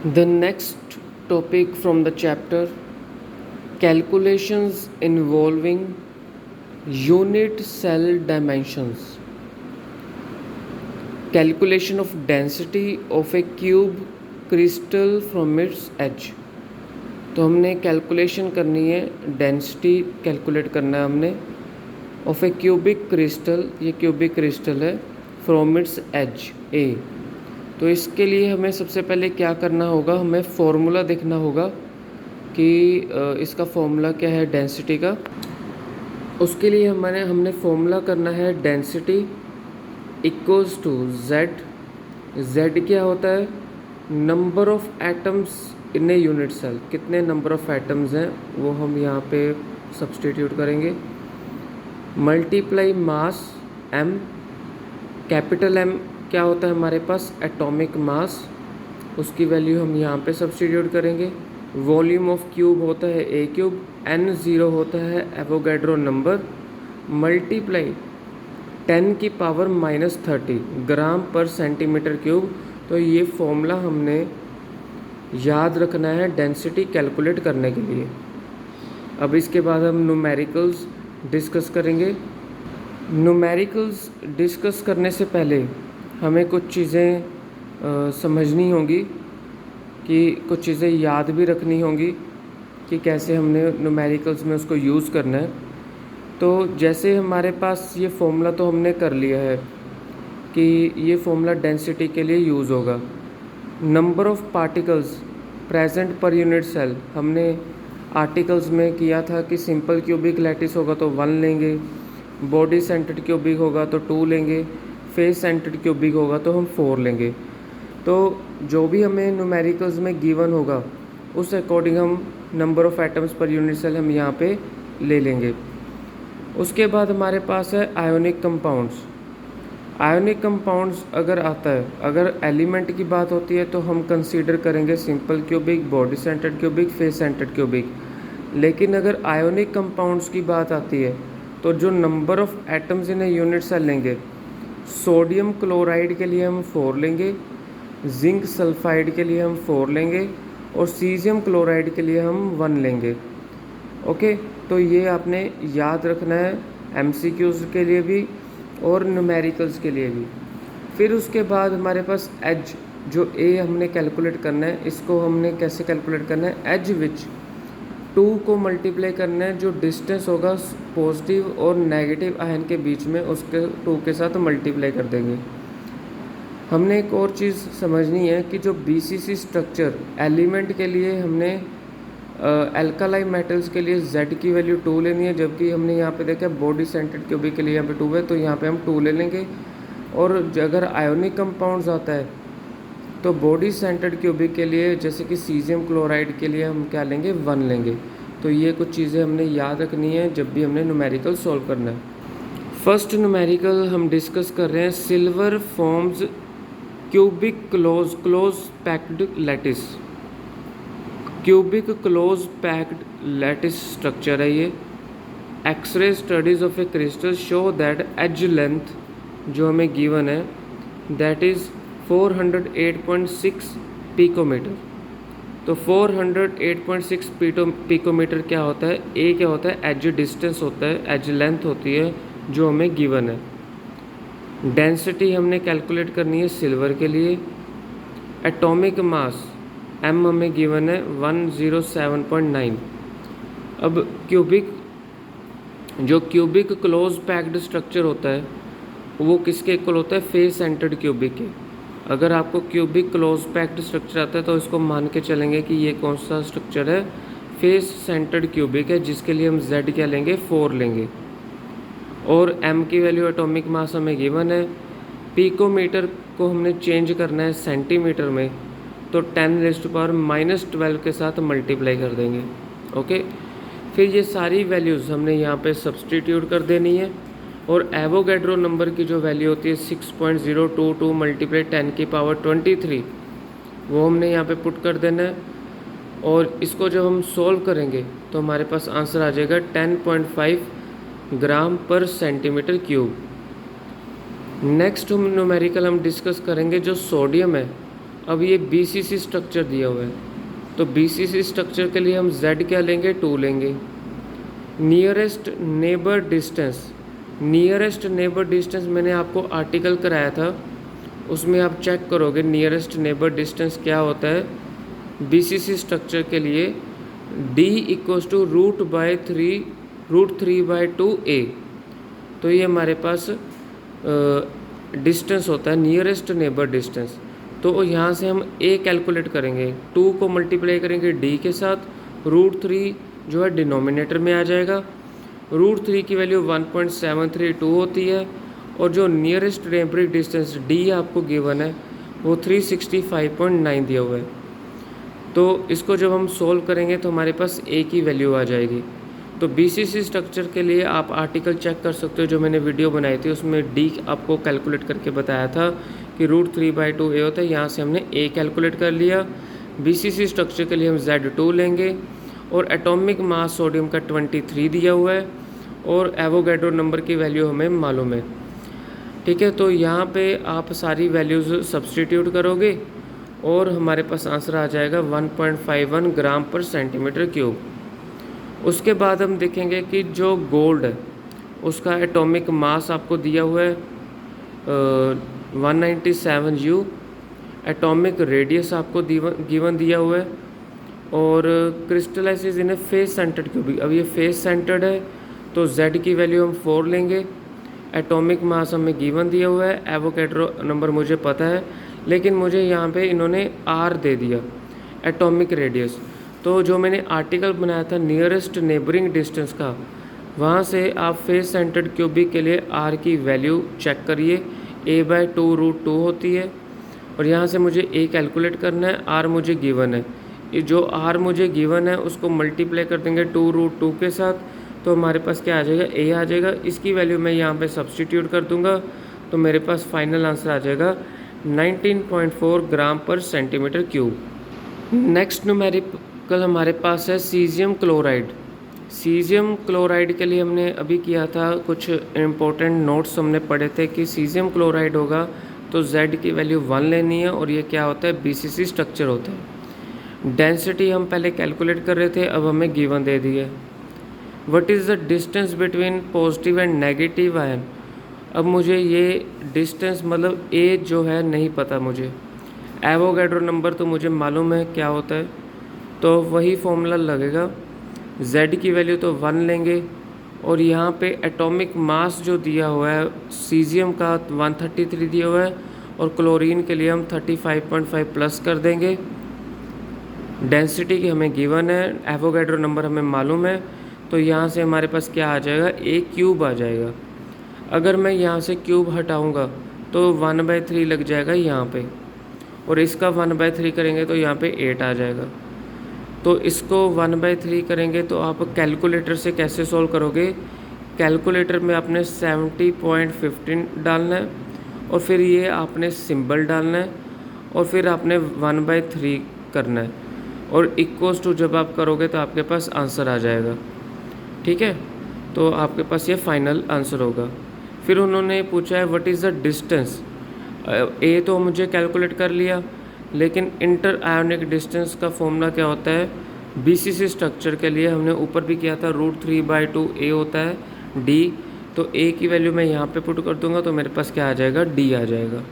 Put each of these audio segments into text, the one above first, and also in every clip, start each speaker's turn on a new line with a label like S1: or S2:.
S1: The next topic from the chapter, calculations involving unit cell dimensions. Calculation of density of a cube crystal from its edge. तो हमने calculation करनी है, density calculate करना है हमने of A cubic crystal, ये cubic crystal है, from its as a. तो इसके लिए हमें सबसे पहले क्या करना होगा, हमें फॉर्मूला देखना होगा कि इसका फॉर्मूला क्या है डेंसिटी का। उसके लिए हमने फॉर्मूला करना है density equals to Z. Z क्या होता है, number of atoms in a unit cell. कितने नंबर ऑफ एटम्स हैं वो हम यहाँ पे सब्सटीट्यूट करेंगे, multiply mass M. Capital M क्या होता है हमारे पास, एटॉमिक मास, उसकी वैल्यू हम यहाँ पे सब्सटीट्यूट करेंगे। वॉल्यूम ऑफ क्यूब होता है ए क्यूब, एन ज़ीरो होता है एवोगैड्रो नंबर, मल्टीप्लाई 10 की पावर -30 ग्राम पर सेंटीमीटर क्यूब। तो ये फॉर्मूला हमने याद रखना है डेंसिटी कैलकुलेट करने के लिए। अब इसके बाद हम न्यूमेरिकल्स डिस्कस करेंगे। न्यूमेरिकल्स डिस्कस करने से पहले हमें कुछ चीज़ें समझनी होंगी, कि कुछ चीज़ें याद भी रखनी होंगी कि कैसे हमने न्यूमेरिकल्स में उसको यूज़ करना है। तो जैसे हमारे पास ये फॉर्मूला तो हमने कर लिया है कि ये फॉर्मूला डेंसिटी के लिए यूज़ होगा। Number of particles present per unit cell, हमने आर्टिकल्स में किया था कि सिंपल क्यूबिक लैटिस होगा तो 1 लेंगे, बॉडी सेंटर्ड क्यूबिक होगा तो 2 लेंगे, फेस सेंटर्ड क्यूबिक होगा तो हम 4 लेंगे। तो जो भी हमें न्यूमेरिकल्स में गिवन होगा उस अकॉर्डिंग हम number of atoms per unit cell हम यहाँ पे ले लेंगे। उसके बाद हमारे पास है आयोनिक कंपाउंड्स। आयोनिक कंपाउंड्स अगर आता है, अगर एलिमेंट की बात होती है तो हम कंसीडर करेंगे simple cubic, body centred cubic, face centred cubic. लेकिन अगर आयोनिक कंपाउंड्स की बात आती है तो जो number of atoms in a unit cell लेंगे, सोडियम क्लोराइड के लिए हम 4 लेंगे, जिंक सल्फाइड के लिए हम 4 लेंगे और सीजियम क्लोराइड के लिए हम 1 लेंगे। ओके, तो ये आपने याद रखना है एमसीक्यूज़ के लिए भी और न्यूमेरिकल्स के लिए भी। फिर उसके बाद हमारे पास एज, जो ए हमने कैलकुलेट करना है, इसको हमने कैसे कैलकुलेट करना है, एज विच 2 को मल्टीप्लाई करना है, जो डिस्टेंस होगा पॉजिटिव और नेगेटिव आयन के बीच में, उसके 2 के साथ मल्टीप्लाई कर देंगे। हमने एक और चीज़ समझनी है कि जो बीसीसी स्ट्रक्चर एलिमेंट के लिए हमने एल्कालाइन मेटल्स के लिए Z की वैल्यू 2 लेनी है, जबकि हमने यहाँ पे देखा बॉडी सेंटर्ड क्यूबिक के लिए यहाँ पे 2 है, तो यहाँ पे हम 2 ले लेंगे। और अगर आयोनिक कंपाउंड्स आता है तो बॉडी सेंटर्ड क्यूबिक के लिए जैसे कि सीजियम क्लोराइड के लिए हम क्या लेंगे, 1 लेंगे। तो ये कुछ चीज़ें हमने याद रखनी है जब भी हमने न्यूमेरिकल सॉल्व करना है। फर्स्ट न्यूमेरिकल हम डिस्कस कर रहे हैं, silver forms cubic close packed lattice. Cubic close packed lattice structure है ये। X ray studies of a crystal show that edge length जो हमें गिवन है दैट इज़ 408.6 पिकोमीटर। तो 408.6 पिकोमीटर क्या होता है, ए क्या होता है, एज डिस्टेंस होता है, एज लेंथ होती है जो हमें गिवन है। डेंसिटी हमने कैलकुलेट करनी है सिल्वर के लिए। एटॉमिक मास एम हमें गिवन है 107.9। अब जो क्यूबिक क्लोज पैक्ड स्ट्रक्चर होता है वो किसके इक्वल होता है, फेस सेंटर्ड क्यूबिक के। अगर आपको क्यूबिक क्लोज पैक्ड स्ट्रक्चर आता है तो इसको मान के चलेंगे कि ये कौन सा स्ट्रक्चर है, फेस सेंटर्ड क्यूबिक है, जिसके लिए हम Z क्या लेंगे, 4 लेंगे। और m की वैल्यू एटॉमिक मास हमें गिवन है। पिकोमीटर को हमने चेंज करना है सेंटीमीटर में, तो 10⁻⁻12 के साथ मल्टीप्लाई कर देंगे। ओके, फिर ये सारी वैल्यूज़ हमने यहाँ पे सब्सटीट्यूट कर देनी है। और एवोगैड्रो नंबर की जो वैल्यू होती है 6.022 मल्टीप्लाई 10⁻23, वो हमने यहाँ पे पुट कर देना है। और इसको जब हम सॉल्व करेंगे तो हमारे पास आंसर आ जाएगा 10.5 ग्राम पर सेंटीमीटर क्यूब। नेक्स्ट न्यूमेरिकल हम डिस्कस करेंगे जो सोडियम है। अब ये BCC स्ट्रक्चर दिया हुआ है, तो BCC स्ट्रक्चर के लिए हम Z क्या लेंगे, 2 लेंगे। Nearest neighbour distance, nearest neighbour distance मैंने आपको आर्टिकल कराया था, उसमें आप चेक करोगे नियरेस्ट नेबर डिस्टेंस क्या होता है BCC स्ट्रक्चर के लिए। D इक्वल्स टू √3/2a, तो ये हमारे पास डिस्टेंस होता है नियरेस्ट नेबर डिस्टेंस। तो यहाँ से हम a कैलकुलेट करेंगे, 2 को मल्टीप्लाई करेंगे d के साथ, √3 जो है डिनोमिनेटर में आ जाएगा। √3 की वैल्यू 1.732 होती है, और जो नियरेस्ट नेबरिंग डिस्टेंस d आपको गिवन है वो 365.9 दिया हुआ है। तो इसको जब हम सोल्व करेंगे तो हमारे पास a की वैल्यू आ जाएगी। तो BCC स्ट्रक्चर के लिए आप आर्टिकल चेक कर सकते हो, जो मैंने वीडियो बनाई थी उसमें d आपको कैलकुलेट करके बताया था कि √3/2a होता है। यहाँ से हमने a कैलकुलेट कर लिया। BCC स्ट्रक्चर के लिए हम Z2 लेंगे, और एटॉमिक मास सोडियम का 23 दिया हुआ है, और एवोगैड्रो नंबर की वैल्यू हमें मालूम है। ठीक है, तो यहाँ पे आप सारी वैल्यूज़ सब्सटीट्यूट करोगे और हमारे पास आंसर आ जाएगा 1.51 ग्राम पर सेंटीमीटर क्यूब। उसके बाद हम देखेंगे कि जो गोल्ड है उसका एटॉमिक मास आपको दिया हुआ है 197 U, एटॉमिक रेडियस आपको गिवन दिया हुआ है, और क्रिस्टलाइसिस इन ए फेस सेंटर्ड क्यूबिक। अब ये फेस सेंटर्ड है तो Z की वैल्यू हम 4 लेंगे। एटॉमिक मास हमें गिवन दिया हुआ है, एवोगैड्रो नंबर मुझे पता है, लेकिन मुझे यहाँ पे इन्होंने R दे दिया एटॉमिक रेडियस। तो जो मैंने आर्टिकल बनाया था नियरेस्ट नेबरिंग डिस्टेंस का, वहाँ से आप फेस सेंटर्ड क्यूबिक के लिए R की वैल्यू चेक करिए, a/2√2 होती है, और यहाँ से मुझे a कैलकुलेट करना है, R मुझे गिवन है। ये जो R मुझे गिवन है उसको मल्टीप्लाई कर देंगे 2√2 के साथ, तो हमारे पास क्या आ जाएगा, a आ जाएगा। इसकी वैल्यू मैं यहाँ पे सब्सटीट्यूट कर दूँगा, तो मेरे पास फाइनल आंसर आ जाएगा 19.4 ग्राम पर सेंटीमीटर क्यूब। नेक्स्ट न्यूमेरिकल हमारे पास है सीजियम क्लोराइड। सीजियम क्लोराइड के लिए हमने अभी किया था, कुछ इम्पोर्टेंट नोट्स हमने पढ़े थे कि सीजियम क्लोराइड होगा तो Z की वैल्यू 1 लेनी है, और ये क्या होता है, BCC स्ट्रक्चर होता है। डेंसिटी हम पहले कैलकुलेट कर रहे थे, अब हमें गिवन दे दी है। What is the distance between positive and negative ion. अब मुझे ये डिस्टेंस मतलब A जो है नहीं पता मुझे, एवोगैड्रो नंबर तो मुझे मालूम है क्या होता है, तो वही फॉर्मूला लगेगा। Z की वैल्यू तो 1 लेंगे, और यहाँ पे एटॉमिक मास जो दिया हुआ है सीजियम का 133 दिया हुआ है, और क्लोरीन के लिए हम 35.5 प्लस कर देंगे। डेंसिटी की हमें गिवन है, एवोगैड्रो नंबर हमें मालूम है, तो यहाँ से हमारे पास क्या आ जाएगा, a क्यूब आ जाएगा। अगर मैं यहाँ से क्यूब हटाऊँगा तो 1/3 लग जाएगा यहाँ पे, और इसका 1/3 करेंगे तो यहाँ पे 8 आ जाएगा। तो इसको 1/3 करेंगे तो आप कैलकुलेटर से कैसे सॉल्व करोगे, कैलकुलेटर में आपने 70.15 डालना है, और फिर ये आपने सिंबल डालना है, और फिर आपने 1/3 करना है, और इक्वल्स टू जब आप करोगे तो आपके पास आंसर आ जाएगा। ठीक है, तो आपके पास ये फाइनल आंसर होगा। फिर उन्होंने पूछा है व्हाट इज़ द डिस्टेंस। ए तो मुझे कैलकुलेट कर लिया, लेकिन इंटर आयोनिक डिस्टेंस का फॉर्मूला क्या होता है, BCC स्ट्रक्चर के लिए हमने ऊपर भी किया था, √3/2a होता है D, तो a की वैल्यू मैं यहाँ पे पुट कर दूंगा, तो मेरे पास क्या आ जाएगा, D आ जाएगा।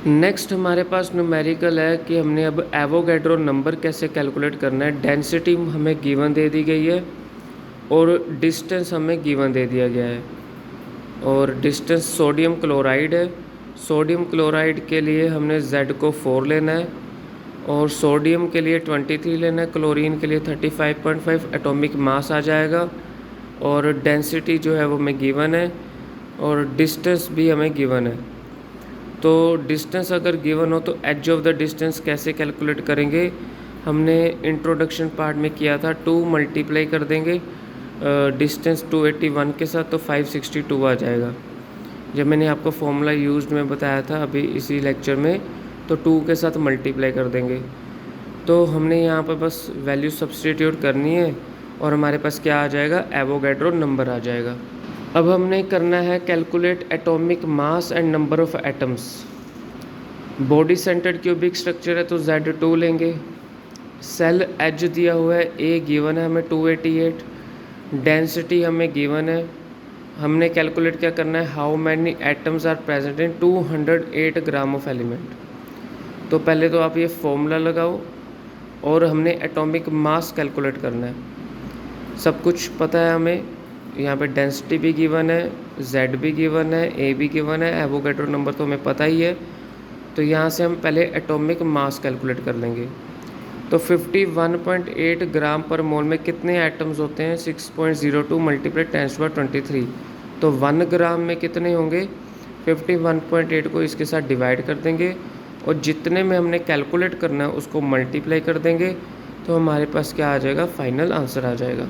S1: नेक्स्ट हमारे पास न्यूमेरिकल है कि हमने अब एवोगैड्रो नंबर कैसे कैलकुलेट करना है। डेंसिटी हमें गिवन दे दी गई है, और डिस्टेंस हमें गिवन दे दिया गया है, और डिस्टेंस सोडियम क्लोराइड है। सोडियम क्लोराइड के लिए हमने Z को 4 लेना है, और सोडियम के लिए 23 लेना है, क्लोरीन के लिए 35.5 एटॉमिक मास आ जाएगा, और डेंसिटी जो है वो हमें गिवन है, और डिस्टेंस भी हमें गिवन है। तो डिस्टेंस अगर गिवन हो तो एज ऑफ द डिस्टेंस कैसे कैलकुलेट करेंगे, हमने इंट्रोडक्शन पार्ट में किया था, 2 मल्टीप्लाई कर देंगे डिस्टेंस 281 के साथ, तो 562 आ जाएगा। जब मैंने आपको फॉर्मूला यूज्ड में बताया था अभी इसी लेक्चर में, तो 2 के साथ मल्टीप्लाई कर देंगे। तो हमने यहाँ पर बस वैल्यू सब्स्टिट्यूट करनी है, और हमारे पास क्या आ जाएगा, एवोगैड्रो नंबर आ जाएगा। अब हमने करना है calculate atomic mass and number of atoms. Body centred cubic structure है तो Z2 लेंगे। सेल एज दिया हुआ है, ए गिवन है हमें 288, डेंसिटी हमें गिवन है, हमने कैलकुलेट क्या करना है, how many atoms are present in 208 gram of element. तो पहले तो आप ये फॉर्मूला लगाओ और हमने एटॉमिक मास कैलकुलेट करना है। सब कुछ पता है हमें, यहाँ पे डेंसिटी भी गिवन है, Z भी गिवन है, A भी गिवन है, एवोगैड्रो नंबर तो हमें पता ही है। तो यहाँ से हम पहले एटॉमिक मास कैलकुलेट कर लेंगे। तो 51.8 ग्राम पर मोल में कितने एटम्स होते हैं, 6.02 मल्टीप्लाई 10⁻23। तो 1 ग्राम में कितने होंगे, 51.8 को इसके साथ डिवाइड कर देंगे और जितने में हमने कैलकुलेट करना है उसको मल्टीप्लाई कर देंगे, तो हमारे पास क्या आ जाएगा, फाइनल आंसर आ जाएगा।